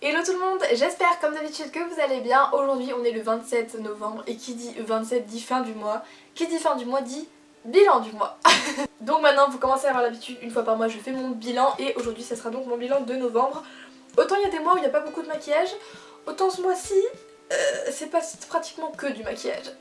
Hello tout le monde, j'espère comme d'habitude que vous allez bien. Aujourd'hui on est le 27 novembre et qui dit 27 dit fin du mois. Qui dit fin du mois dit bilan du mois. Donc maintenant vous commencez à avoir l'habitude, une fois par mois je fais mon bilan et aujourd'hui ça sera donc mon bilan de novembre. Autant il y a des mois où il n'y a pas beaucoup de maquillage, autant ce mois-ci c'est pas pratiquement que du maquillage.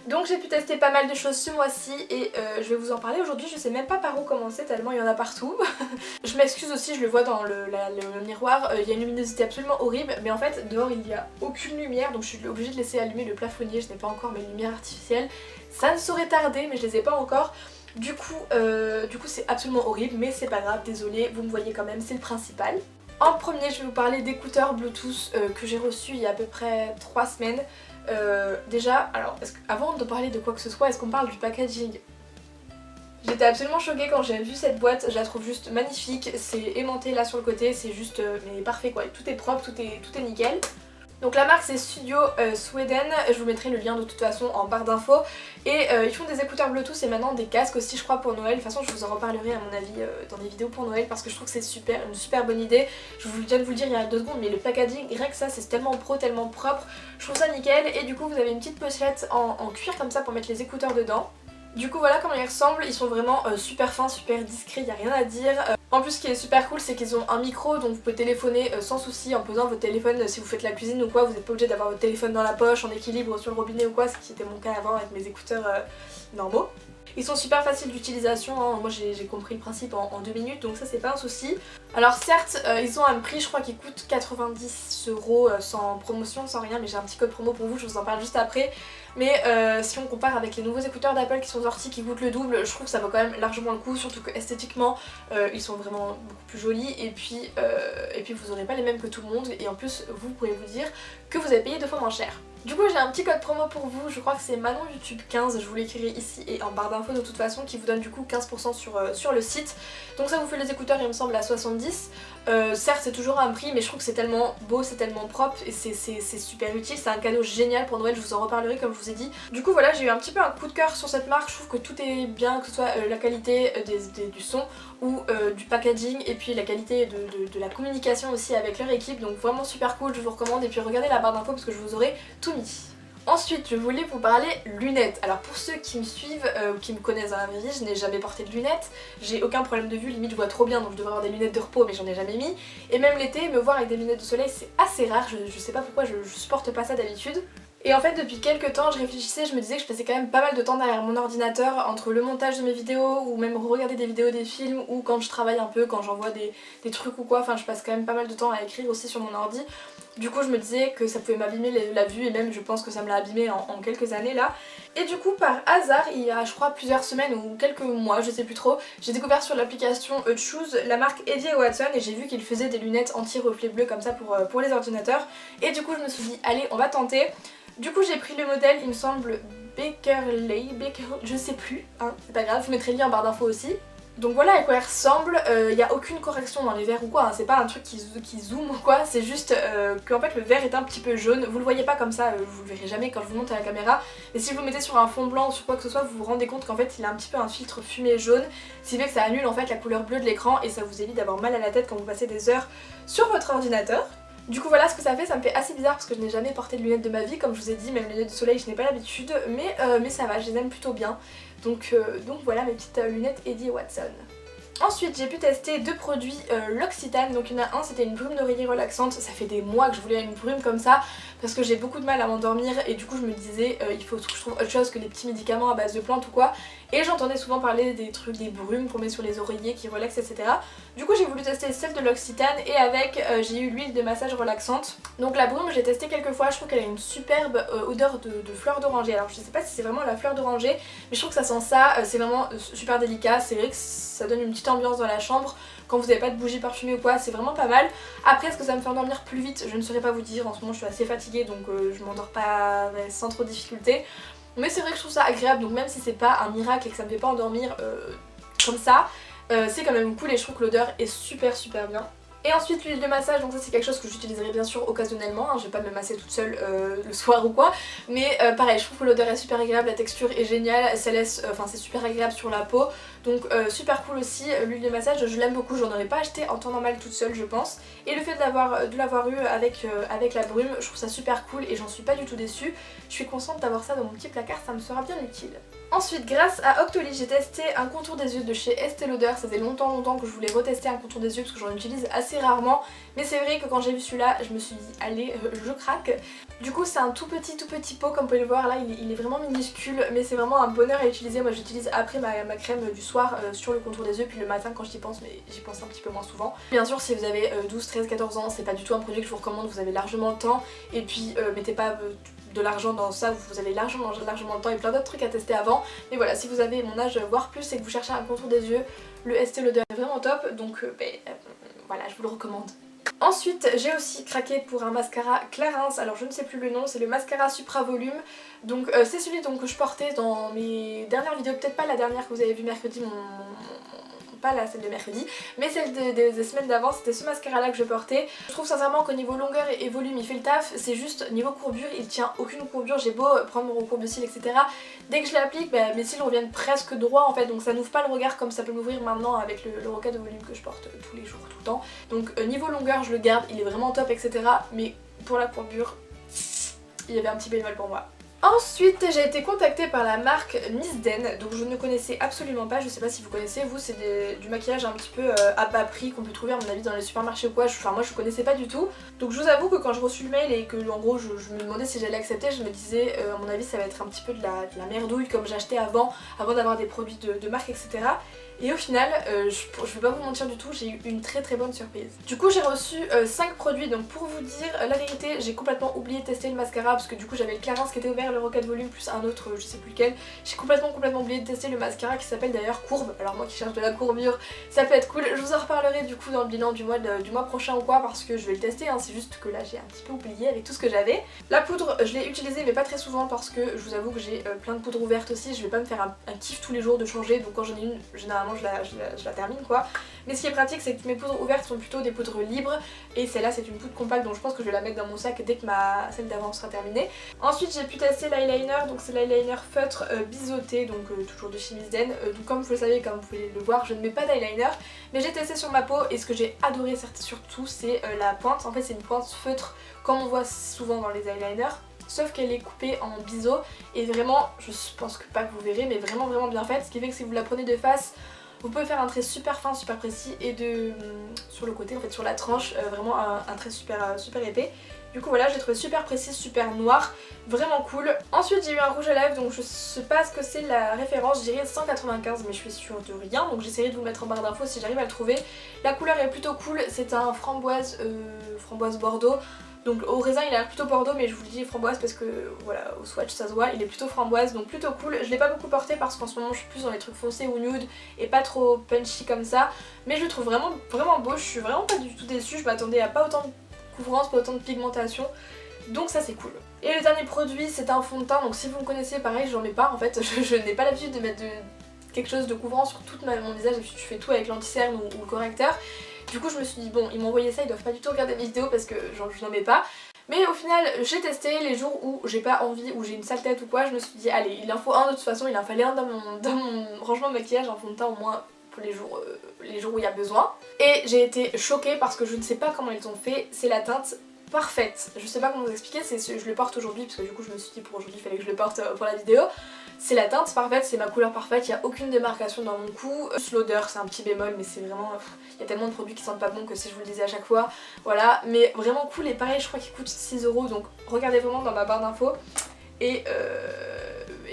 Donc j'ai pu tester pas mal de choses ce mois-ci et je vais vous en parler aujourd'hui. Je sais même pas par où commencer tellement il y en a partout. Je m'excuse aussi, je le vois dans le miroir, il y a une luminosité absolument horrible, mais en fait dehors il n'y a aucune lumière, donc je suis obligée de laisser allumer le plafonnier. Je n'ai pas encore mes lumières artificielles, ça ne saurait tarder mais je les ai pas encore. Du coup c'est absolument horrible, mais c'est pas grave, désolée, vous me voyez quand même, c'est le principal. En premier je vais vous parler d'écouteurs Bluetooth que j'ai reçus il y a à peu près 3 semaines. Déjà, alors avant de parler de quoi que ce soit, est-ce qu'on parle du packaging? J'étais absolument choquée quand j'ai vu cette boîte, je la trouve juste magnifique, c'est aimanté là sur le côté, c'est juste mais parfait quoi, tout est propre, tout est nickel. Donc la marque c'est Studio Sweden, je vous mettrai le lien de toute façon en barre d'infos. Et ils font des écouteurs Bluetooth et maintenant des casques aussi je crois pour Noël. De toute façon je vous en reparlerai à mon avis dans des vidéos pour Noël parce que je trouve que c'est une super bonne idée. Je viens de vous le dire il y a 2 secondes mais le packaging, rien que ça c'est tellement pro, tellement propre, je trouve ça nickel. Et du coup vous avez une petite pochette en cuir comme ça pour mettre les écouteurs dedans. Du coup voilà comment ils ressemblent, ils sont vraiment super fins, super discrets, il n'y a rien à dire. En plus ce qui est super cool c'est qu'ils ont un micro donc vous pouvez téléphoner sans souci en posant votre téléphone si vous faites la cuisine ou quoi, vous n'êtes pas obligé d'avoir votre téléphone dans la poche en équilibre sur le robinet ou quoi, ce qui était mon cas avant avec mes écouteurs normaux. Ils sont super faciles d'utilisation, hein. Moi j'ai compris le principe en 2 minutes donc ça c'est pas un souci. Alors certes ils ont un prix je crois qui coûte 90 € sans promotion, sans rien, mais j'ai un petit code promo pour vous, je vous en parle juste après. Mais si on compare avec les nouveaux écouteurs d'Apple qui sont sortis qui coûtent le double, je trouve que ça vaut quand même largement le coup, surtout que esthétiquement ils sont vraiment beaucoup plus jolis et puis vous aurez pas les mêmes que tout le monde et en plus vous pourrez vous dire que vous avez payé 2 fois moins cher. Du coup j'ai un petit code promo pour vous, je crois que c'est Manon YouTube 15, je vous l'écrirai ici et en barre d'infos de toute façon, qui vous donne du coup 15% sur le site. Donc ça vous fait les écouteurs il me semble à 70. Certes c'est toujours un prix mais je trouve que c'est tellement beau, c'est tellement propre et c'est super utile, c'est un cadeau génial pour Noël, je vous en reparlerai comme je vous ai dit. Du coup voilà j'ai eu un petit peu un coup de cœur sur cette marque, je trouve que tout est bien, que ce soit la qualité du son ou du packaging et puis la qualité de la communication aussi avec leur équipe, donc vraiment super cool, je vous recommande et puis regardez la barre d'infos parce que je vous aurai tout mis. Ensuite je voulais vous parler lunettes. Alors pour ceux qui me suivent ou qui me connaissent dans la vraie vie, je n'ai jamais porté de lunettes, j'ai aucun problème de vue, limite je vois trop bien donc je devrais avoir des lunettes de repos mais j'en ai jamais mis. Et même l'été, me voir avec des lunettes de soleil c'est assez rare, je sais pas pourquoi je supporte pas ça d'habitude. Et en fait depuis quelques temps je réfléchissais, je me disais que je passais quand même pas mal de temps derrière mon ordinateur entre le montage de mes vidéos ou même regarder des vidéos des films ou quand je travaille un peu, quand j'envoie des trucs ou quoi, enfin je passe quand même pas mal de temps à écrire aussi sur mon ordi. Du coup je me disais que ça pouvait m'abîmer la vue et même je pense que ça me l'a abîmé en quelques années là. Et du coup par hasard il y a je crois plusieurs semaines ou quelques mois, je sais plus trop, j'ai découvert sur l'application Choose la marque Eddie Watson et j'ai vu qu'ils faisaient des lunettes anti-reflet bleu comme ça pour les ordinateurs. Et du coup je me suis dit allez on va tenter. Du coup j'ai pris le modèle, il me semble Bakerley, je sais plus, hein, c'est pas grave, je vous mettrai le lien en barre d'infos aussi. Donc voilà à quoi elle ressemble, il n'y a aucune correction dans les verres ou quoi, hein. C'est pas un truc qui zoome ou quoi, c'est juste qu'en fait le verre est un petit peu jaune, vous le voyez pas comme ça, vous le verrez jamais quand je vous montre à la caméra, mais si vous le mettez sur un fond blanc ou sur quoi que ce soit vous vous rendez compte qu'en fait il a un petit peu un filtre fumé jaune, ce qui fait que ça annule en fait la couleur bleue de l'écran et ça vous évite d'avoir mal à la tête quand vous passez des heures sur votre ordinateur. Du coup voilà ce que ça me fait assez bizarre parce que je n'ai jamais porté de lunettes de ma vie, comme je vous ai dit, même les lunettes de soleil je n'ai pas l'habitude, mais ça va, je les aime plutôt bien. Donc voilà mes petites lunettes Eddie Watson. Ensuite j'ai pu tester 2 produits L'Occitane, donc il y en a un c'était une brume d'oreiller relaxante, ça fait des mois que je voulais une brume comme ça parce que j'ai beaucoup de mal à m'endormir et du coup je me disais il faut que je trouve autre chose que les petits médicaments à base de plantes ou quoi, et j'entendais souvent parler des trucs, des brumes qu'on met sur les oreillers qui relaxent etc. Du coup j'ai voulu tester celle de L'Occitane et avec j'ai eu l'huile de massage relaxante. Donc la brume j'ai testé quelques fois, je trouve qu'elle a une superbe odeur de fleur d'oranger, alors je sais pas si c'est vraiment la fleur d'oranger mais je trouve que ça sent ça, c'est vraiment super délicat, c'est vrai que ça donne une petite ambiance dans la chambre quand vous n'avez pas de bougie parfumée ou quoi, c'est vraiment pas mal. Après est-ce que ça me fait endormir plus vite, je ne saurais pas vous dire, en ce moment je suis assez fatiguée donc je m'endors pas sans trop de difficulté. Mais c'est vrai que je trouve ça agréable, donc même si c'est pas un miracle et que ça me fait pas endormir comme ça, c'est quand même cool et je trouve que l'odeur est super bien. Et ensuite l'huile de massage, donc ça c'est quelque chose que j'utiliserai bien sûr occasionnellement, hein, je vais pas me masser toute seule le soir ou quoi, mais pareil je trouve que l'odeur est super agréable, la texture est géniale, ça laisse, enfin c'est super agréable sur la peau, Donc super cool aussi, l'huile de massage je l'aime beaucoup, j'en aurais pas acheté en temps normal toute seule je pense. Et le fait de l'avoir eu avec la brume, je trouve ça super cool et j'en suis pas du tout déçue. Je suis contente d'avoir ça dans mon petit placard, ça me sera bien utile. Ensuite, grâce à Octoly, j'ai testé un contour des yeux de chez Estée Lauder. Ça faisait longtemps que je voulais retester un contour des yeux parce que j'en utilise assez rarement. Mais c'est vrai que quand j'ai vu celui-là, je me suis dit allez, je craque. Du coup c'est un tout petit pot comme vous pouvez le voir là, il est vraiment minuscule. Mais c'est vraiment un bonheur à utiliser. Moi j'utilise après ma crème du soir sur le contour des yeux. Puis le matin quand j'y pense, mais j'y pense un petit peu moins souvent. Bien sûr si vous avez 12, 13, 14 ans, c'est pas du tout un produit que je vous recommande. Vous avez largement le temps. Et puis mettez pas de l'argent dans ça, vous avez largement le temps et plein d'autres trucs à tester avant. Mais voilà, si vous avez mon âge voire plus et que vous cherchez un contour des yeux, le Estée Lauder est vraiment top, donc voilà, je vous le recommande. Ensuite j'ai aussi craqué pour un mascara Clarins, alors je ne sais plus le nom, c'est le mascara Supra Volume. Donc c'est celui que je portais dans mes dernières vidéos, peut-être pas la dernière que vous avez vu mercredi, pas la celle de mercredi, mais celle des semaines d'avant, c'était ce mascara là que je portais. Je trouve sincèrement qu'au niveau longueur et volume il fait le taf, c'est juste niveau courbure, il tient aucune courbure, j'ai beau prendre mon recours de cils etc. Dès que je l'applique, mes cils reviennent presque droits en fait, donc ça n'ouvre pas le regard comme ça peut m'ouvrir maintenant avec le roca de volume que je porte tous les jours, tout le temps. Donc niveau longueur je le garde, il est vraiment top etc. Mais pour la courbure, il y avait un petit bémol pour moi. Ensuite j'ai été contactée par la marque Miss Den, donc je ne connaissais absolument pas, je sais pas si vous connaissez, vous c'est du maquillage un petit peu à bas prix qu'on peut trouver à mon avis dans les supermarchés ou quoi, enfin moi je connaissais pas du tout. Donc je vous avoue que quand je reçus le mail et que en gros je me demandais si j'allais accepter, je me disais à mon avis ça va être un petit peu de la merdouille comme j'achetais avant d'avoir des produits de marque etc. Et au final, je vais pas vous mentir du tout, j'ai eu une très bonne surprise. Du coup j'ai reçu 5 produits, donc pour vous dire la vérité, j'ai complètement oublié de tester le mascara parce que du coup j'avais le Clarins qui était ouvert, le Roca de Volume plus un autre, je sais plus lequel. J'ai complètement oublié de tester le mascara qui s'appelle d'ailleurs Courbe. Alors moi qui cherche de la courbure, ça peut être cool. Je vous en reparlerai du coup dans le bilan du mois prochain ou quoi parce que je vais le tester, hein. C'est juste que là j'ai un petit peu oublié avec tout ce que j'avais. La poudre, je l'ai utilisée mais pas très souvent parce que je vous avoue que j'ai plein de poudres ouvertes aussi, je vais pas me faire un kiff tous les jours de changer, donc quand j'en ai une, généralement je la termine quoi. Mais ce qui est pratique c'est que mes poudres ouvertes sont plutôt des poudres libres et celle-là c'est une poudre compacte donc je pense que je vais la mettre dans mon sac dès que celle d'avant sera terminée. Ensuite j'ai pu tester l'eyeliner, donc c'est l'eyeliner feutre biseauté, donc toujours de chez Miss Den. Donc comme vous le savez, comme vous pouvez le voir, je ne mets pas d'eyeliner mais j'ai testé sur ma peau et ce que j'ai adoré surtout c'est la pointe. En fait c'est une pointe feutre comme on voit souvent dans les eyeliners, sauf qu'elle est coupée en biseau et vraiment, je pense que pas que vous verrez, mais vraiment bien faite, ce qui fait que si vous la prenez de face, vous pouvez faire un trait super fin, super précis et sur le côté, en fait sur la tranche, vraiment un trait super épais. Du coup voilà, je l'ai trouvé super précise, super noir, vraiment cool. Ensuite j'ai eu un rouge à lèvres, donc je sais pas ce que c'est la référence, je dirais 195 mais je suis sûre de rien, donc j'essaierai de vous le mettre en barre d'infos si j'arrive à le trouver. La couleur est plutôt cool, c'est un framboise bordeaux. Donc au raisin il a l'air plutôt bordeaux mais je vous le dis framboise parce que voilà au swatch ça se voit, il est plutôt framboise donc plutôt cool. Je l'ai pas beaucoup porté parce qu'en ce moment je suis plus dans les trucs foncés ou nude et pas trop punchy comme ça, mais je le trouve vraiment beau, je suis vraiment pas du tout déçue, je m'attendais à pas autant de couvrance, pas autant de pigmentation, donc ça c'est cool. Et le dernier produit c'est un fond de teint, donc si vous me connaissez pareil j'en mets pas en fait, je n'ai pas l'habitude de mettre quelque chose de couvrant sur tout mon visage, je fais tout avec l'anti-cerne ou le correcteur. Du coup je me suis dit bon ils m'ont envoyé ça, ils doivent pas du tout regarder mes vidéos parce que genre je n'en mets pas. Mais au final j'ai testé, les jours où j'ai pas envie, où j'ai une sale tête ou quoi, je me suis dit allez il en faut un de toute façon, il en fallait un dans mon rangement de maquillage, un fond de teint au moins pour les jours où il y a besoin. Et j'ai été choquée parce que je ne sais pas comment ils ont fait, c'est la teinte parfaite. Je sais pas comment vous expliquer, je le porte aujourd'hui parce que du coup je me suis dit pour aujourd'hui il fallait que je le porte pour la vidéo. C'est la teinte parfaite, c'est ma couleur parfaite, il n'y a aucune démarcation dans mon cou. L'odeur c'est un petit bémol mais c'est vraiment... Il y a tellement de produits qui sentent pas bon que si je vous le disais à chaque fois, voilà. Mais vraiment cool et pareil je crois qu'il coûte 6 € donc regardez vraiment dans ma barre d'infos. Et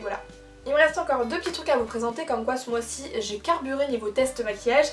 voilà. Il me reste encore 2 petits trucs à vous présenter, comme quoi ce mois-ci j'ai carburé niveau test maquillage.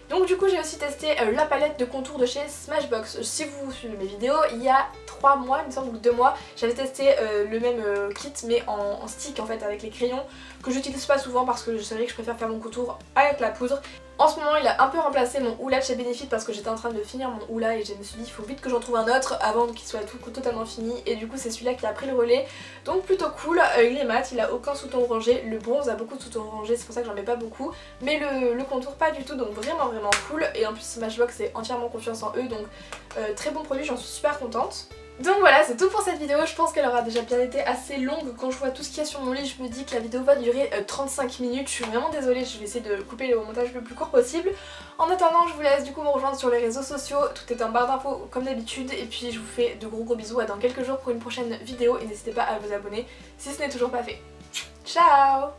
Donc du coup j'ai aussi testé la palette de contour de chez Smashbox. Si vous suivez mes vidéos, il y a 3 mois, il me semble, ou 2 mois, j'avais testé le même kit mais en stick en fait avec les crayons que j'utilise pas souvent parce que c'est vrai que je préfère faire mon contour avec la poudre. En ce moment il a un peu remplacé mon houla de chez Benefit parce que j'étais en train de finir mon houla et je me suis dit il faut vite que j'en trouve un autre avant qu'il soit totalement fini, et du coup c'est celui-là qui a pris le relais, donc plutôt cool. Il est mat, il a aucun sous-ton orangé, le bronze a beaucoup de sous-ton orangé, c'est pour ça que j'en mets pas beaucoup, mais le contour pas du tout, donc vraiment cool. Et en plus Smashbox c'est entièrement confiance en eux, donc très bon produit, j'en suis super contente. Donc voilà, c'est tout pour cette vidéo, je pense qu'elle aura déjà bien été assez longue. Quand je vois tout ce qu'il y a sur mon lit, je me dis que la vidéo va durer 35 minutes. Je suis vraiment désolée, je vais essayer de couper le montage le plus court possible. En attendant, je vous laisse du coup me rejoindre sur les réseaux sociaux, tout est en barre d'infos comme d'habitude. Et puis je vous fais de gros bisous, à dans quelques jours pour une prochaine vidéo. Et n'hésitez pas à vous abonner si ce n'est toujours pas fait. Ciao!